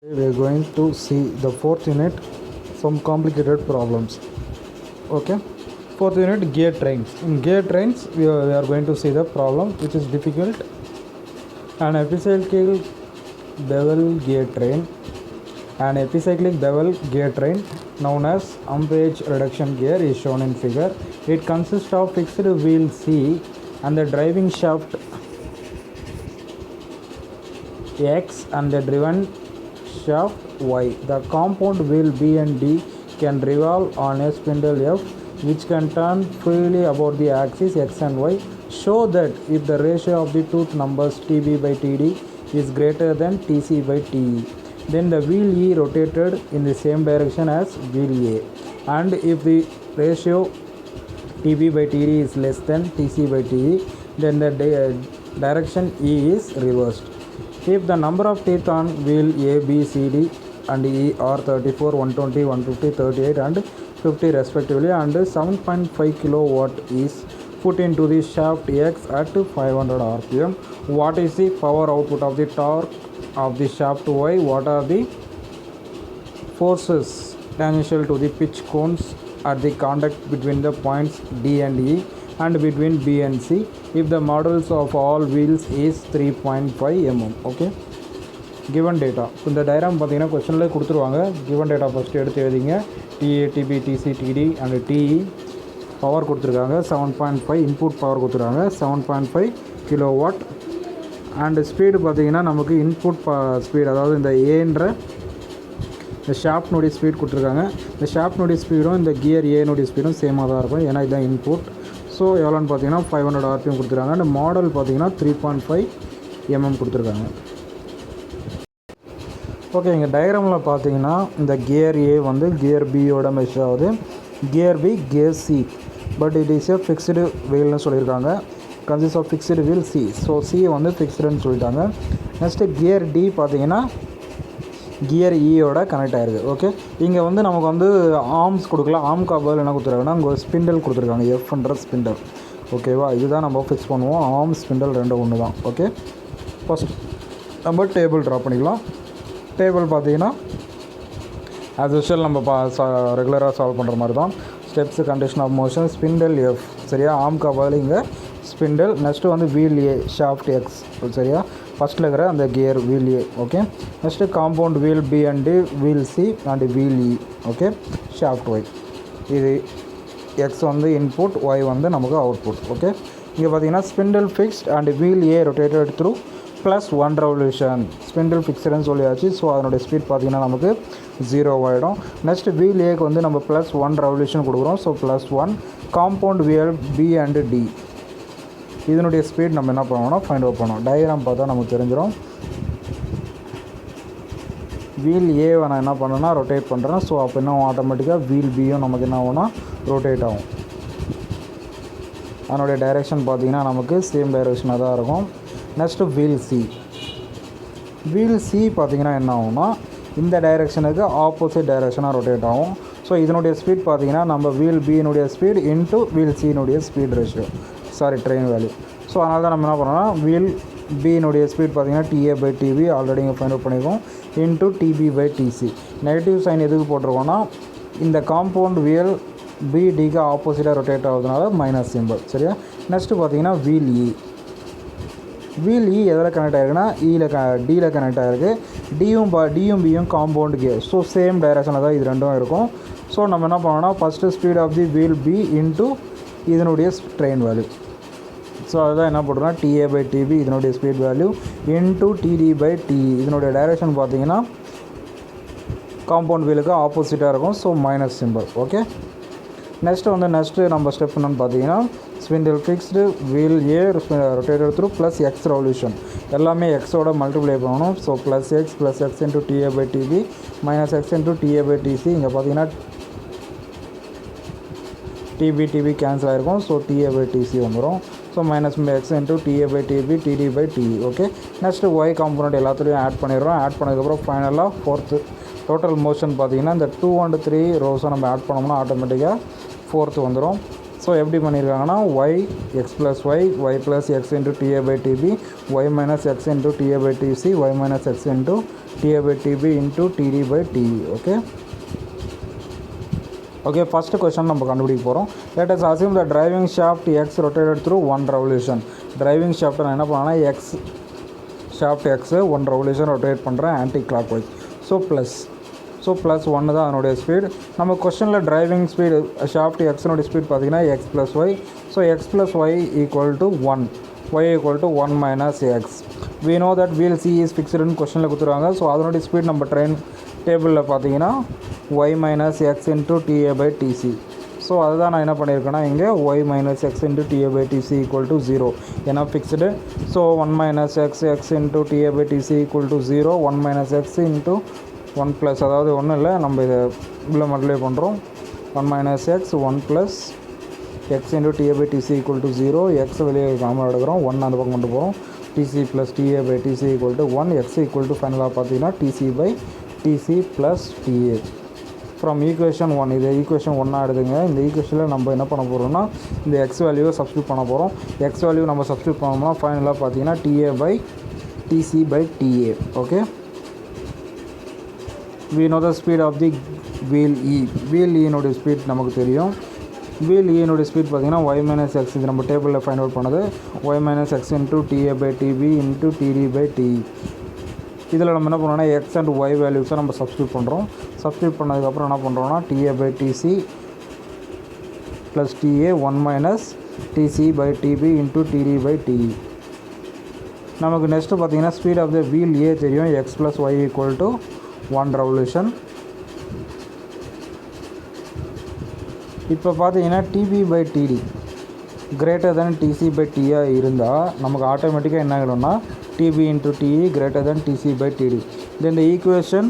We are going to see the fourth unit, some complicated problems. Okay, fourth unit, gear trains. In gear trains, we are going to see the problem which is difficult. An epicyclic bevel gear train, gear train known as amperage reduction gear is shown in figure. It consists of fixed wheel C and the driving shaft X and the driven shaft Y. The compound wheel B and D can revolve on a spindle F which can turn freely about the axis X and Y. Show that if the ratio of the tooth numbers TB by TD is greater than TC by TE, then the wheel E rotated in the same direction as wheel A, and if the ratio TB by TD is less than TC by TE, then the direction E is reversed. If the number of teeth on wheel A, B, C, D and E are 34, 120, 150, 38 and 50 respectively, and 7.5 kilowatt is put into the shaft X at 500 rpm, what is the power output of the torque of the shaft Y? What are the forces tangential to the pitch cones at the contact between the points D and E and between B and C if the modulus of all wheels is 3.5 mm. Okay, given data. இந்த diagram பார்த்தீங்கன்னா கொஸ்டினில் கொடுத்துருவாங்க. Given data first எடுத்து எழுதிங்க. DA, DB, DC, DD and DE power கொடுத்துருக்காங்க. 7.5 input power கொடுத்துருக்காங்க. 7.5 kilowatt and speed பார்த்தீங்கன்னா நமக்கு இன்புட் ஸ்பீட், அதாவது இந்த ஏன்ற இந்த ஷாப்னுடைய ஸ்பீட் கொடுத்துருக்காங்க. இந்த ஷாப்னுடைய ஸ்பீடும் இந்த கியர் ஏனுடைய ஸ்பீடும் சேமாக தான் இருக்கும், ஏன்னா இதுதான் இன்புட். ஸோ எவ்வளோன்னு பார்த்தீங்கன்னா 500 rpm கொடுத்துருக்காங்க. அண்ட் மாடல் பார்த்தீங்கன்னா 3.5 mm கொடுத்துருக்காங்க. ஓகே, இங்கே டயக்ராமில் பார்த்தீங்கன்னா இந்த கியர் ஏ வந்து கியர் பியோட மெஷ் ஆகுது, gear B gear C, but it is a fixed வீல்னு சொல்லியிருக்காங்க. Consist of fixed wheel C. So C வந்து ஃபிக்ஸ்டுன்னு சொல்லிட்டாங்க. நெக்ஸ்ட்டு கியர் டி பார்த்தீங்கன்னா கியர் ஈயோட கனெக்ட் ஆகிருக்கு. ஓகே, இங்கே வந்து நமக்கு வந்து ஆர்ம்ஸ் கொடுக்கல, ஆர்ம் காபல் என்ன கொடுத்துருக்காங்கன்னா இங்கே ஒரு ஸ்பிண்டல் கொடுத்துருக்காங்க, எஃப்ன்ற ஸ்பிண்டல். ஓகேவா, இதுதான் நம்ம ஃபிக்ஸ் பண்ணுவோம். ஆர்ம் ஸ்பிண்டல் ரெண்டு ஒன்று தான். ஓகே, ஃபஸ்ட் நம்ம டேபிள் ட்ரா பண்ணிக்கலாம். டேபிள் பார்த்தீங்கன்னா ஆஸ் யூஷுவல் நம்ம ரெகுலராக சால்வ் பண்ணுற மாதிரி தான். Steps, condition of motion, spindle F, சரியா, ஆர்ம் காபல் இங்கே ஸ்பிண்டல். நெக்ஸ்ட்டு வந்து வீல் ஏ, ஷாஃப்ட் எக்ஸ், சரியா, ஃபஸ்ட்டில் இருக்கிற அந்த gear wheel A. Okay, next compound wheel B and wheel C and wheel E. Okay, shaft Y. இது எக்ஸ் வந்து இன்புட், ஒய் வந்து நமக்கு அவுட்புட். ஓகே, இங்கே பார்த்தீங்கன்னா spindle fixed and wheel A rotated through +1 revolution. Spindle ஃபிக்ஸ்டுன்னு சொல்லியாச்சு. So அதனுடைய speed பார்த்திங்கன்னா நமக்கு 0 ஆகிடும். நெக்ஸ்ட் வீல் ஏக்கு வந்து நம்ம +1 ரெவல்யூஷன் கொடுக்குறோம். So +1 compound wheel B and D, இதனுடைய ஸ்பீட் நம்ம என்ன பண்ணுவோம்னா ஃபைண்ட் அவுட் பண்ணுவோம். டயக்ராம் பார்த்தா நமக்கு தெரிஞ்சிடும். வீல் ஏவை நான் என்ன பண்ணேன்னா ரொட்டேட் பண்ணுறேன். ஸோ அப்போ என்ன ஆட்டோமேட்டிக்காக வீல் பியும் நமக்கு என்ன ஆகும்னா ரொட்டேட் ஆகும். அதனுடைய டைரெக்ஷன் பார்த்திங்கன்னா நமக்கு சேம் டைரெக்ஷனாக தான் இருக்கும். Next wheel C. Wheel C பார்த்திங்கன்னா என்ன ஆகும்னா இந்த டைரெக்ஷனுக்கு ஆப்போசிட் டைரெக்ஷனாக ரொட்டேட் ஆகும். ஸோ இதனுடைய ஸ்பீட் பார்த்திங்கன்னா நம்ம வீல் பியினுடைய ஸ்பீட் இன்ட்டு வீல் சியினுடைய speed ratio, train value. So அதனால தான் நம்ம என்ன பண்ணோம்னா வீல் பியினுடைய ஸ்பீட் பார்த்திங்கன்னா டிஏ பை டிபி ஆல்ரெடி இங்கே ஃபைண்ட் அவுட் பண்ணியிருக்கோம், into TB by TC. Negative sign எதுக்கு போட்டிருக்கோன்னா இந்த காம்பவுண்ட் வீல் பிடிக்கு ஆப்போசிட்டாக ரொட்டேட் ஆகுதுனால மைனஸ் சிம்பிள், சரியா. நெக்ஸ்ட்டு பார்த்திங்கன்னா வீல் இ. வீல் இ எதில் கனெக்ட் ஆகிருக்குன்னா டியில் கனெக்ட் ஆகிருக்கு. டியும் பியும் காம்பவுண்ட் கியர். ஸோ சேம் டைரெக்ஷனில் தான் இது ரெண்டும் இருக்கும். ஸோ நம்ம என்ன பண்ணோம்னா first speed of the wheel B into இதனுடைய ட்ரெயின் வேல்யூ. ஸோ அதுதான் என்ன பண்ணுறோன்னா டிஏ பை டிபி இதனுடைய speed value into DD by DE. இதனுடைய டைரெக்ஷன் பார்த்தீங்கன்னா காம்பவுண்ட் வீலுக்கு ஆப்போசிட்டாக இருக்கும். So minus symbol. Okay, next நம்ம ஸ்டெப் என்னென்னு பார்த்தீங்கன்னா spindle fixed wheel A rotated through +x revolution. எல்லாமே எக்ஸோட மல்டிப்ளை பண்ணணும். So +x into DA by DB -x into DA by DC. இங்கே பார்த்தீங்கன்னா டிபி கேன்சல் ஆகிருக்கும். ஸோ டிஏ பை டிசி வந்துடும். So -x into DA by DB DD by DE. Okay, next Y component எல்லாத்துலேயும் add பண்ணிடுறோம். Add பண்ணதுக்கப்புறம் ஃபைனலாக fourth total motion பார்த்திங்கன்னா இந்த 2 and 3 ரோஸை நம்ம ஆட் பண்ணோம்னா ஆட்டோமேட்டிக்காக 4th வந்துடும். ஸோ எப்படி பண்ணியிருக்காங்கன்னா y x + y y + x × ta/tb y - x × ta/tc y - x × ta/tb × td/te. Okay first question நம்ம கண்டுபிடிக்க போகிறோம். Let us assume the driving shaft X rotated through 1 revolution. Driving ஷாஃப்ட்டை நான் என்ன பண்ணேன்னா ஷாஃப்ட் எக்ஸு 1 ரெவல்யூஷன் ரொட்டேட் பண்ணுறேன் anticlockwise. Plus 1 தான் அதனுடைய ஸ்பீடு. நம்ம கொஸ்டினில் டிரைவிங் ஸ்பீடு ஷாஃப்ட் எக்ஸினுடைய ஸ்பீட் பார்த்தீங்கன்னா X plus Y. So X plus Y equal to 1, Y equal to 1 - எக்ஸ். We know that wheel C is ஃபிக்ஸ்டுன்னு கொஸ்டினில் கொடுத்துருவாங்க. ஸோ அதனுடைய ஸ்பீட் நம்ம ட்ரெயின் டேபிளில் பார்த்தீங்கன்னா y - x × ta/tc. ஸோ அதுதான் நான் என்ன பண்ணியிருக்கேன்னா இங்கே y - x × ta/tc = 0 ஏன்னா fixed. So 1 - x x × ta/tc = 0 1 - x × 1 + அதாவது ஒன்றும் இல்லை, நம்ம இதை உள்ள மல்டிப்ளை பண்ணுறோம். 1 - x 1 + x × ta/tc = 0 எக்ஸ் வெளியே காமன் எடுக்கிறோம், 1 அந்த பக்கம் கொண்டு போகிறோம். tc + ta/tc = 1 x = ஃபைனலாக பார்த்தீங்கன்னா tc + ta. ஃப்ரம் ஈக்குவேஷன் 1 இது ஈக்குவேஷன் 1 எடுத்துங்க. இந்த ஈக்குவேஷனில் நம்ம என்ன பண்ண போகிறோம்னா இந்த எக்ஸ் வேல்யூவை சப்ஸ்டியூட் பண்ண போகிறோம். எக்ஸ் வேல்யூ நம்ம சப்ஸ்டியூட் பண்ணோம்னா ஃபைனலாக பார்த்தீங்கன்னா ta/tc/ta. Okay, we know the speed of the wheel e. wheel e னுடைய ஸ்பீட் நமக்கு தெரியும். wheel e னுடைய ஸ்பீட் பார்த்தீங்கன்னா y - x இது நம்ம டேபிளில் ஃபைண்ட் அவுட் பண்ணது y - x × ta/tb × td/te. இதில் நம்ம என்ன பண்ணுறோம்னா x அண்ட் y வேல்யூஸை நம்ம சப்ஸ்டியூட் பண்ணுறோம். சப்ஸ்டியூட் பண்ணதுக்கப்புறம் என்ன பண்ணுறோம்னா ta/tc + ta 1 - tc/tb × td/te. நமக்கு நெக்ஸ்ட்டு பார்த்தீங்கன்னா ஸ்பீட் ஆஃப் த வீல் ஏ தெரியும் x + y = 1 ரெவல்யூஷன். இப்போ பார்த்தீங்கன்னா tb/td > tc/t இருந்தால் நமக்கு ஆட்டோமேட்டிக்காக என்ன ஆகிடும்னா tb × te > tc/td. தென் இந்த ஈக்குவேஷன்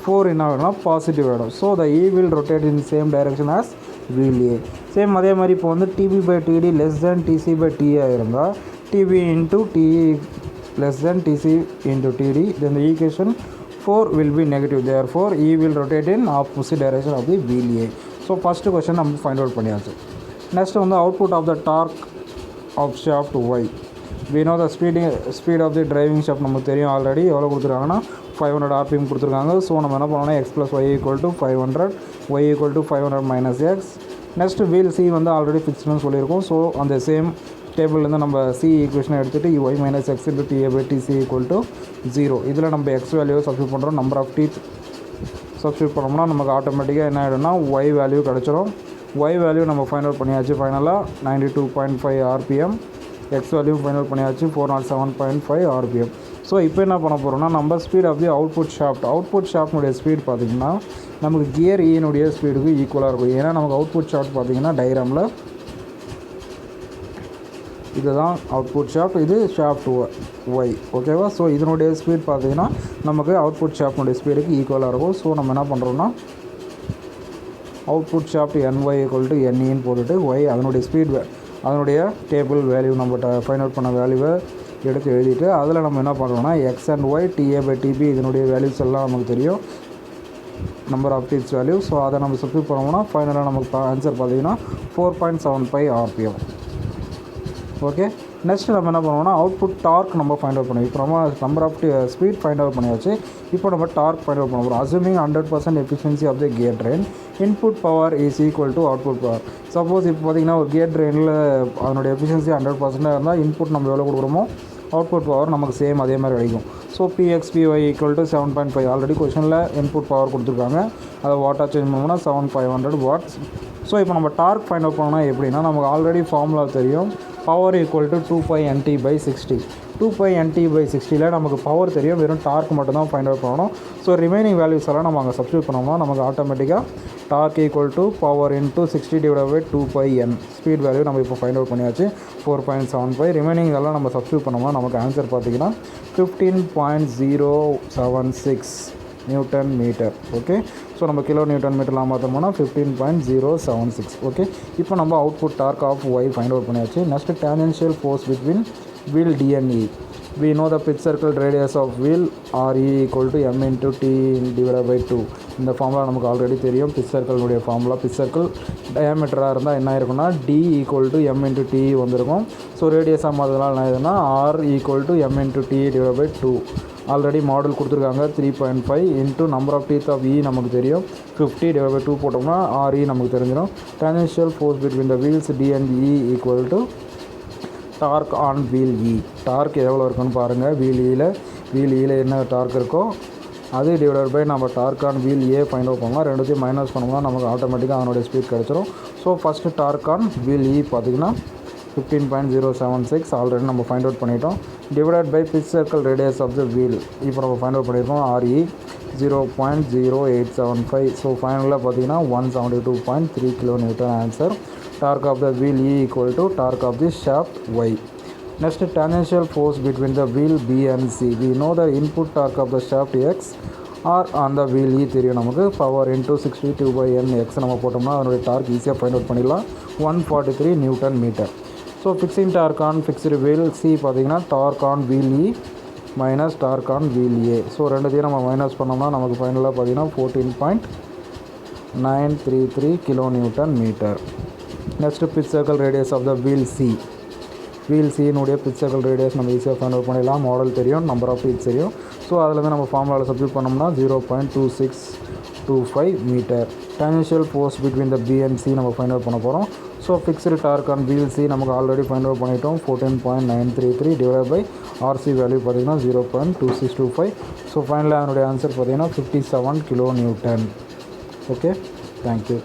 4 என்ன ஆகிடும்னா பாசிட்டிவ் ஆகிடும். So the e will rotate in same direction as wheel a. Same அதே மாதிரி இப்போ வந்து tb/td < tc/t இருந்தால் tb × te < tc/td. then the equation 4 will be negative. Therefore e will rotate in opposite direction of the wheel a. So first question நம்ம find out பண்ணியாச்சு. Next வந்து output of the torque of shaft y. we know the speed of the driving shaft நமக்கு தெரியும் already. எவ்வளோ கொடுத்துருக்காங்கன்னா 500 rpm கொடுத்துருக்காங்க. So நம்ம என்ன பண்ணோம்னா x + y = 500 y = 500 - x. Next we'll see வந்து ஆல்ரெடி ஃபிக்ஸ்டுன்னு சொல்லியிருக்கோம். ஸோ அந்த சேம் டேபிள்லேருந்து நம்ம சி ஈக்குவேஷனை எடுத்துகிட்டு y - x × ta/tc = 0. இதில் நம்ம எக்ஸ் வேல்யூவை சப்ஸ்டியூட் பண்ணுறோம். நம்பர் ஆஃப் டீத் சப்ஸ்டியூட் பண்ணோம்னா நமக்கு ஆட்டோமேட்டிக்காக என்ன ஆகிடும்னா y வேல்யூ கிடச்சிரும். y வேல்யூ நம்ம ஃபைண்ட் அவுட் பண்ணியாச்சு. ஃபைனலாக 92.5 rpm. X value find out பண்ணியாச்சு 407.5 rpm. ஸோ இப்போ என்ன பண்ண போகிறோம்னா நம்ம ஸ்பீட் ஆஃப் தி அவுட்புட் ஷாஃப்ட்னுடைய ஸ்பீட் பார்த்திங்கன்னா நமக்கு கியர் ஈனுடைய ஸ்பீடுக்கு ஈக்குவலாக இருக்கும். ஏன்னா நமக்கு அவுட்புட் ஷாஃப்ட் பார்த்திங்கன்னா டயக்ராமில் இதுதான் அவுட்புட் ஷாஃப்ட், இது ஷாஃப்ட் ஒய். ஓகேவா? ஸோ இதனுடைய ஸ்பீட் பார்த்திங்கன்னா நமக்கு அவுட்புட் ஷாஃப்ட்னுடைய ஸ்பீடுக்கு ஈக்குவலாக இருக்கும். ஸோ நம்ம என்ன பண்ணுறோம்னா அவுட்புட் ஷாஃப்ட் ny = neன்னு போட்டுட்டு y அதனுடைய ஸ்பீட் அதனுடைய டேபிள் வேல்யூ நம்ம ஃபைண்ட் அவுட் பண்ண வேல்யூவை எடுத்து எழுதிட்டு அதில் நம்ம என்ன பண்ணுறோம்னா எக்ஸ் அண்ட் ஒய் ta/tb இதனுடைய வேல்யூஸ் எல்லாம் நமக்கு தெரியும், number of teeths value. So அதை நம்ம சப்ஸ்டியூட் பண்ணோம்னா ஃபைனலாக நமக்கு ஆன்சர் பார்த்தீங்கன்னா 4.75 rpm. ஓகே, நெக்ஸ்ட் நம்ம என்ன பண்ணுவோம்னா அவுட்புட் டார்க் நம்ம ஃபைண்ட் அவுட் பண்ணுவோம். இப்போ நம்ம number of speed find out பண்ணியாச்சு. இப்போ நம்ம டார்க் ஃபைண்ட் அவுட் பண்ண போகிறோம். Assuming 100% efficiency of the gear train input power is equal to output power. Suppose இப்போ பார்த்திங்கன்னா ஒரு கியர் ட்ரெயினில் அதனுடைய எஃபிஷியன்சி 100% இருந்தால் இன்புட் நம்ம எவ்வளோ கொடுக்குறோமோ அவுட்புட் பவர் நமக்கு சேம் அதே மாதிரி கிடைக்கும். ஸோ pxpy = 7.5 ஆல்ரெடி கொஷனில் இன்புட் பவர் கொடுத்துருக்காங்க. அதை வாட்டாக சேஞ்ச் பண்ணோம்னா 7500 watts. ஸோ இப்போ நம்ம டார்க் ஃபைண்ட் அவுட் பண்ணோம்னா எப்படின்னா நமக்கு ஆல்ரெடி ஃபார்முலா தெரியும். Power = 2πnt/60. 2πnt/60ல் நமக்கு பவர் தெரியும், வெறும் டார்க் மட்டும் தான் ஃபைண்ட் அவுட் பண்ணணும். ஸோ ரிமைனிங் வேல்யூஸ் எல்லாம் நம்ம அங்கே சப்ஸ்டியூட் பண்ணோம்னா நமக்கு ஆட்டோமேட்டிக்காக dark = power × 60/2πn. Speed value நம்ம இப்போ ஃபைண்ட் அவுட் பண்ணியாச்சு 4.75. ரிமைனிங் இதெல்லாம் நம்ம சப்ஸ்டியூட் பண்ணோம்னா நமக்கு ஆன்சர் பார்த்திங்கன்னா 15.076 நியூட்டன் மீட்டர். ஓகே, ஸோ நம்ம கிலோ நியூட்டன் மீட்டர்லாம் பார்த்தோம்னா 15.076. ஓகே, இப்போ நம்ம output torque of Y find out பண்ணியாச்சு. Next tangential force between wheel D and E. We know the pitch circle radius of wheel RE equal to m into T divided by 2. இந்த formula நமக்கு already தெரியும். Pitch சர்க்கிளுடைய formula, pitch circle டயாமீட்டராக இருந்தால் என்ன இருக்குன்னா D equal to m into T வந்திருக்கும். So ரேடியஸாக மாற்றதுனால என்ன ஆகுதுன்னா R equal to m into T divided by 2. Already model கொடுத்துருக்காங்க 3.5 into number of teeth of E நமக்கு தெரியும் 50 டிவைட் பை 2 போட்டோம்னா RE நமக்கு தெரிஞ்சிடும். Tangential force between the wheels D and E equal to torque on wheel E. Torque எவ்வளோ இருக்குன்னு பாருங்கள். Wheel ஈயில் என்ன டார்க் இருக்கோ அது டிவைட் பை நம்ம torque on wheel A find out பண்ணலாம். ரெண்டுத்தையும் மைனஸ் பண்ணோம்னா நமக்கு ஆட்டோமேட்டிக்காக அதனுடைய ஸ்பீட் கிடச்சிரும். So first torque on wheel E பார்த்திங்கன்னா 15.076 ஆல்ரெடி நம்ம ஃபைண்ட் அவுட் பண்ணிட்டோம். Divided by pitch circle radius of the wheel இப்போ நம்ம ஃபைண்ட் அவுட் பண்ணியிருக்கோம். RE 0.0875. ஸோ ஃபைனலாக பார்த்தீங்கன்னா 172.3 kN answer. Torque of the wheel E equal to torque of the shaft Y. Next tangential force between the wheel B and C. We know the input torque of the shaft X or on the wheel E தெரியும் நமக்கு. Power into 62/N X நம்ம போட்டோம்னா அதனுடைய dark ஈஸியாக find out பண்ணிடலாம். 143 Nm. So fixing torque on fixed wheel C பார்த்தீங்கன்னா torque on wheel E minus torque on wheel A. So ரெண்டுத்தையும் நம்ம மைனஸ் பண்ணோம்னா நமக்கு ஃபைனலாக பார்த்தீங்கன்னா 14.933 kN. Next pitch circle radius of the wheel C. வீல் சியினுடைய பிச் சர்க்கிள் ரேடியஸ் நம்ம ஈஸியாக ஃபைண்ட் அவுட் பண்ணிடலாம். மாடல் தெரியும், நம்பர் ஆஃப் டீத் தெரியும். ஸோ அதுலேருந்து நம்ம ஃபார்முலாவில் சப்ஸ்டிட்யூட் பண்ணோம்னா 0.2625 meter. Tangential force between the B and C நம்ம ஃபைண்ட் அவுட் பண்ண போகிறோம். So fixed torque on wheel C நமக்கு ஆல்ரெடி ஃபைண்ட் அவுட் பண்ணிட்டோம். 14.933 டிவைட் பை RC வேல்யூ பார்த்தீங்கன்னா 0.2625. ஸோ ஃபைனலாக அதனுடைய ஆன்சர் பார்த்தீங்கன்னா 57 kN. Okay, thank you.